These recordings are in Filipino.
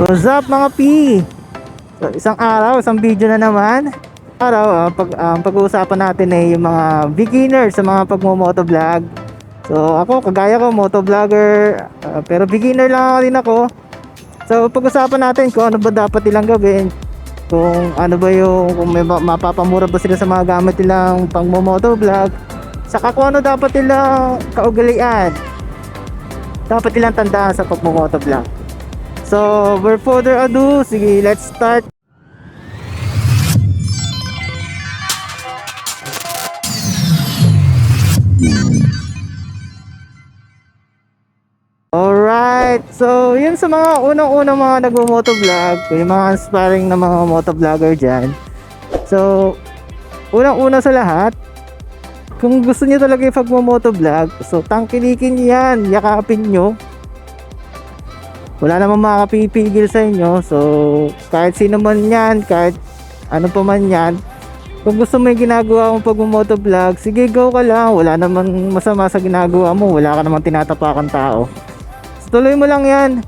What's up mga P? So, isang araw, isang video na naman. Pag-uusapan natin ay yung mga beginners sa mga pagmo-motovlog. So ako, kagaya ko, motovlogger, pero beginner lang din ako. So pag-usapan natin kung ano ba dapat nilang gawin, kung ano ba yung, kung may mapapamura ba sila sa mga gamit nilang pang-motovlog, saka kung ano dapat nilang kaugalian, dapat nilang tandaan sa pagmo-motovlog. So, without further ado, sige, let's start. Alright, so yun sa mga unang-unang mga nagmo-motovlog, yung mga aspiring na mga motovlogger dyan. So, unang-una sa lahat, kung gusto niyo talaga yung pagmo-motovlog, so tangkilikin yan, yakapin nyo. Wala namang makakapipigil sa inyo. So kahit sino man yan, kahit ano pa man yan, kung gusto mo yung ginagawa mong pag-motovlog, sige, go ka lang. Wala namang masama sa ginagawa mo, wala ka namang tinatapakan tao. So, tuloy mo lang yan.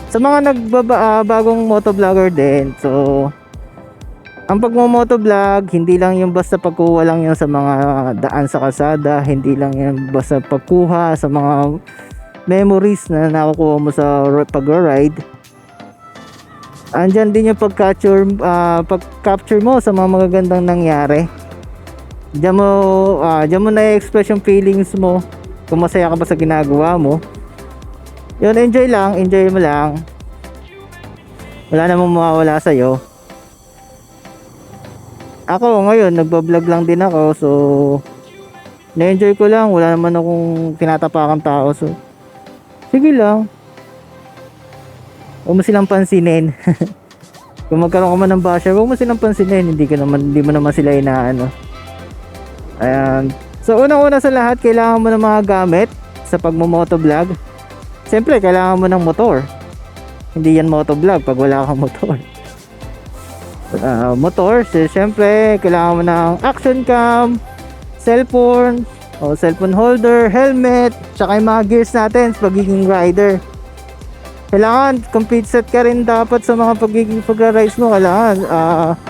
Sa mga bagong motovlogger din, so ang pagmo-motovlog, hindi lang yung basta pagkuha lang yun sa mga daan sa kalsada, hindi lang yung basta pagkuha sa mga memories na nakukuha mo sa pag-ride. Andyan din yung pag-capture mo sa mga magagandang nangyari. Diyan mo na-express yung feelings mo, kung masaya ka ba sa ginagawa mo. Yun, enjoy mo lang. Wala namang mawawala sa'yo. Ako ngayon, nagbablog lang din ako, so na-enjoy ko lang. Wala naman akong tinatapakan tao, so sige lang. Huwag mo silang pansinin. Kung magkaroon ka man ng basher, huwag mo silang pansinin. Hindi mo naman sila inaano. Ayan. So unang-una sa lahat, kailangan mo ng mga gamit sa pagmo-motovlog. Siyempre, kailangan mo ng motor. Hindi yan motovlog pag wala kang motor. Motor, so, siyempre, kailangan mo ng action cam, cellphone, o cellphone holder, helmet, tsaka yung mga gears natin sa pagiging rider. Kailangan complete set ka rin dapat sa mga pagiging pagra-rides mo. Kailangan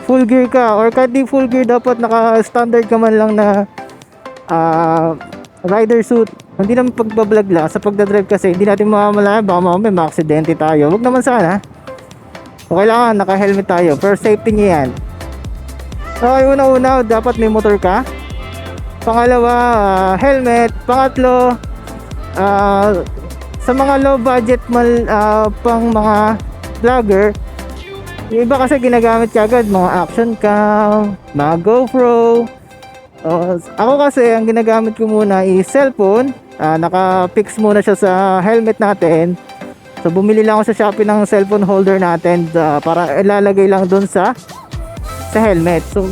full gear ka, or kahit di full gear, dapat naka-standard ka man lang na rider suit. Hindi naman pagbablog lang, sa pagdadrive kasi hindi natin mamamalayan, baka mamaya ma-aksidente tayo. Huwag naman sana. O kailangan naka-helmet tayo, for safety niya yan. Okay, una-una, dapat may motor ka. Pangalawa, helmet. Pangatlo, sa mga low budget pang mga vlogger, yung iba kasi ginagamit kagad mga action cam, mga GoPro. Ako kasi ang ginagamit ko muna is cellphone. Naka-fix muna siya sa helmet natin. So bumili lang ako sa Shopee ng cellphone holder natin para ilalagay lang doon sa helmet. So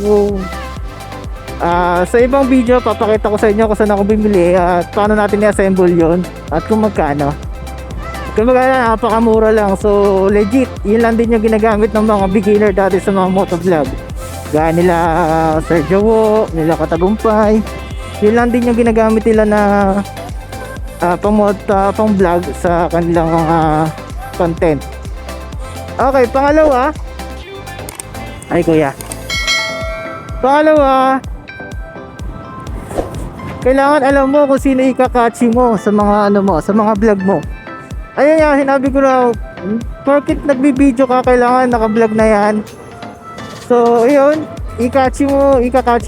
sa ibang video, papakita ko sa inyo kung saan ako bumili at paano natin i-assemble yun at kung magkano. Kung magkano, napakamura lang. So legit, yun lang din yung ginagamit ng mga beginner dati sa mga motovlog. Gaya nila Sir Jowo, nila Katagumpay. Yun lang din yung ginagamit nila na pang vlog sa kanilang content. Okay, pangalawa. Ay kuya. Pangalawa, kailangan alam mo kung sino ikakachi mo sa mga sa mga vlog mo. Ayun nga, sinabi ko na, porket nagbibideo ka, kailangan naka-vlog na yan. So, ayun, ikakachi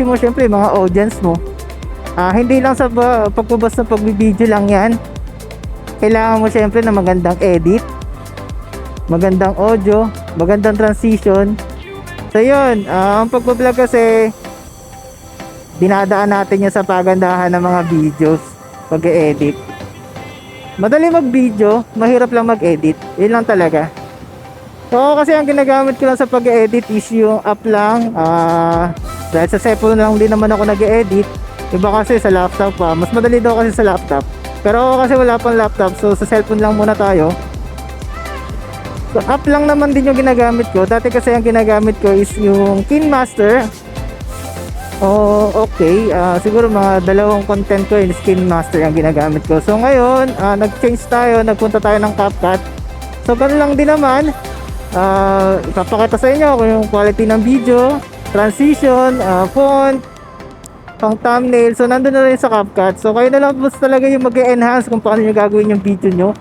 mo syempre mga audience mo. Hindi lang sa pagbabas ng pagbibideo lang yan. Kailangan mo syempre na magandang edit, magandang audio, magandang transition. So yun, ang pagbablog kasi dinadaan natin yan sa pagandahan ng mga videos, pag-edit. Madali mag-video, mahirap lang mag-edit. Yun lang talaga. So kasi ang ginagamit ko lang sa pag-edit is yung app lang. Dahil sa cellphone lang din naman ako nag-edit. Iba kasi sa laptop pa. Mas madali daw kasi sa laptop. Pero ako kasi wala pang laptop, so sa cellphone lang muna tayo. So app lang naman din yung ginagamit ko. Dati kasi ang ginagamit ko is yung KineMaster. Okay. Siguro mga dalawang content ko yung KineMaster ang ginagamit ko. So ngayon, nag-change tayo, nagpunta tayo ng CapCut. So ganun lang din naman. Ipapakita sa inyo kung yung quality ng video, transition, font, pang thumbnail. So nandun na rin sa CapCut. So kayo na lang po talaga yung mag-enhance kung paano nyo gagawin yung video nyo,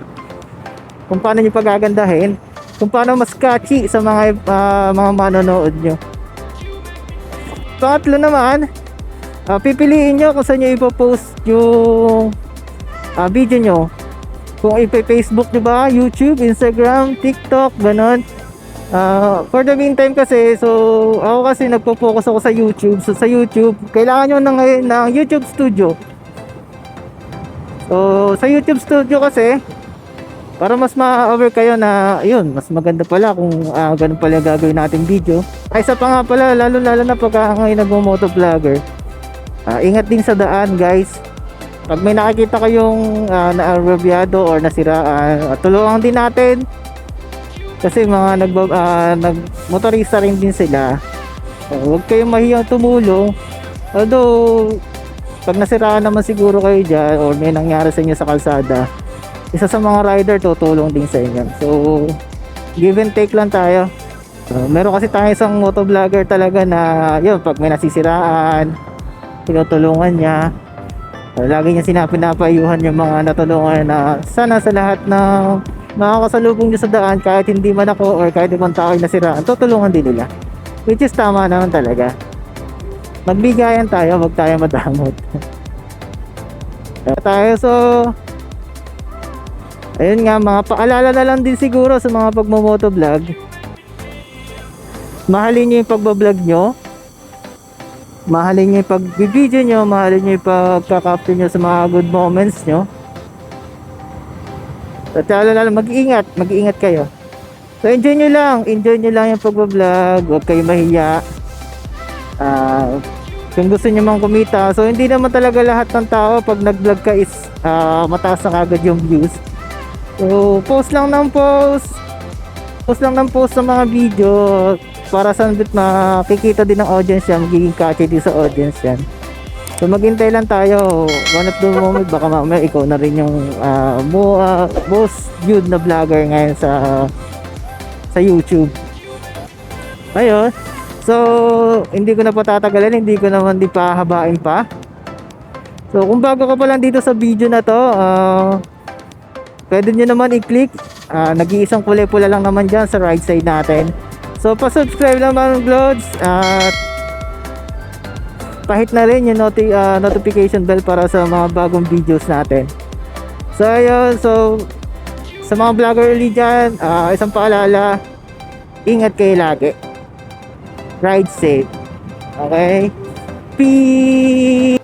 kung paano nyo pagagandahin, kung paano mas catchy sa mga manonood nyo. Pangatlo naman, pipiliin nyo kung saan nyo ipopost yung video nyo. Kung ipa-Facebook nyo ba, YouTube, Instagram, TikTok, ganon. For the meantime kasi, so ako kasi nagpo-focus ako sa YouTube. So sa YouTube, kailangan nyo ng YouTube Studio. So sa YouTube Studio kasi, para mas ma-aware kayo na yun, mas maganda pala kung ganun pala gagawin natin video. Ay isa pa nga pala, lalo na pagka ngayon nagmo-motovlogger, ingat din sa daan guys. Pag may nakikita kayong na-revyado or nasiraan, tulungan din natin. Kasi mga nagmotorista rin din sila. Huwag kayong mahiyang tumulong. Although, pag nasiraan naman siguro kayo dyan or may nangyari sa inyo sa kalsada, isa sa mga rider tutulong din sa inyo. So, give and take lang tayo. Meron kasi tayo isang motovlogger talaga na yun, pag may nasisiraan, tinutulungan niya. Lagi niya pinapayuhan yung mga natulungan na sana sa lahat ng makakasalubong nyo sa daan, kahit hindi man ako or kahit ibang tao ay nasiraan, tutulungan din nila, which is tama naman talaga. Magbigayan tayo, wag tayo madamot. Tayo, so ayun nga, mga paalala na lang din siguro sa mga pagmo-motovlog. Mahalin nyo yung pagbablog nyo, mahalin nyo yung pag-video nyo, mahalin nyo yung pagka-capture nyo sa mga good moments nyo. At lalo mag-iingat kayo. So enjoy nyo lang yung pagbablog, huwag kayo mahiya. Kung gusto nyo mang kumita, so hindi naman talaga lahat ng tao pag nag-vlog ka is mataas na kagad yung views. So post lang ng post sa mga video para sa makikita din ng audience yan, magiging catchy din sa audience yan. So maghintay lang tayo, one of the moment baka mamaya ikaw na rin yung most viewed na vlogger ngayon sa YouTube. Ayun, so hindi ko na patatagalin, hindi ko naman di pahabain pa. So kung bago ka pa lang dito sa video na to, pwede nyo naman i-click, nag-iisang kulay pula lang naman dyan sa right side natin. So pa-subscribe naman Glods, at pahit na rin yung notification bell para sa mga bagong videos natin. So ayun, so sa mga vlogger ulit dyan, isang paalala, ingat kayo lagi, ride safe, okay, peace.